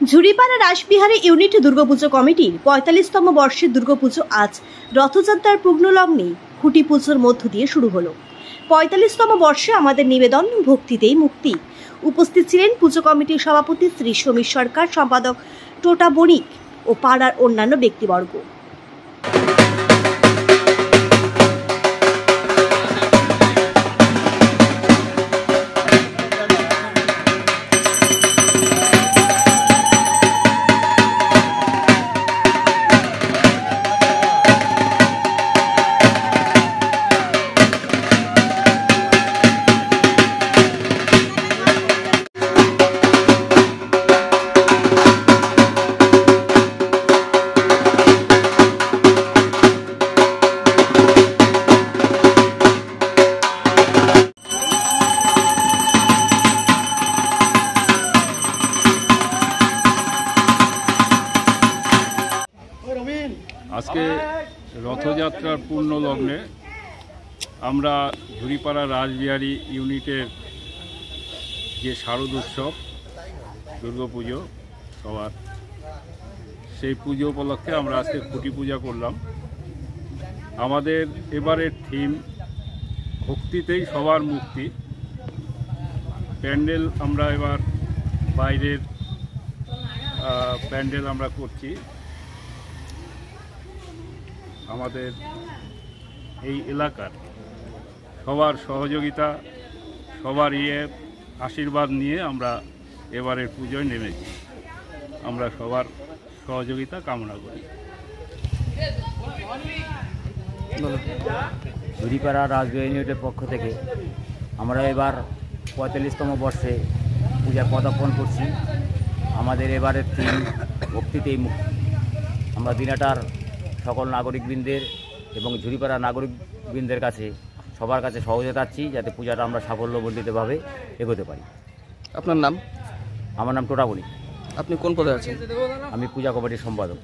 Jhuripara Rashbehari unit Durga Puja কমিটির ৪৫তম বর্ষের দুর্গাপুজো আজ রথযাত্রার পূর্ণলগ্নে খুঁটি পুজোর মধ্য দিয়ে শুরু হলো। ৪৫তম বর্ষে আমাদের নিবেদন ভক্তিতেই মুক্তি। উপস্থিত ছিলেন পুজো কমিটির সভাপতি শ্রী সমীর সরকার, সম্পাদক টোটা বণিক ও পাড়ার অন্যান্য ব্যক্তিবর্গ। আজকে রথযাত্রার পূর্ণ লগ্নে আমরা ঝুড়িপাড়া রাসবিহারী ইউনিটের যে শারদ উৎসব দুর্গাপুজো সবার, সেই পুজো উপলক্ষে আমরা আজকে খুঁটি পূজা করলাম। আমাদের এবারের থিম ভক্তিতেই সবার মুক্তি। প্যান্ডেল আমরা এবার বাইরের প্যান্ডেল আমরা করছি। আমাদের এই এলাকার সবার সহযোগিতা, সবার আশীর্বাদ নিয়ে আমরা এবারের পুজোয় নেমেছি। আমরা সবার সহযোগিতা কামনা করি। ঝুড়িপাড়া রাসবিহারী ইউনিটের পক্ষ থেকে আমরা এবার ৪৫তম বর্ষে পূজার পদার্পণ করছি। আমাদের এবারের থিম ভক্তিতেই মুক্তি। আমরা দিনাটার সকল নাগরিকবৃন্দের এবং ঝুড়িপাড়া নাগরিকবৃন্দের কাছে সবার কাছে সহযোগিতা চাচ্ছি, যাতে পূজাটা আমরা সাফল্যমণ্ডিতভাবে এগোতে পারি। আপনার নাম? আমার নাম টোটা বণিক। আপনি কোন পদে আছেন? আমি পূজা কমিটির সম্পাদক।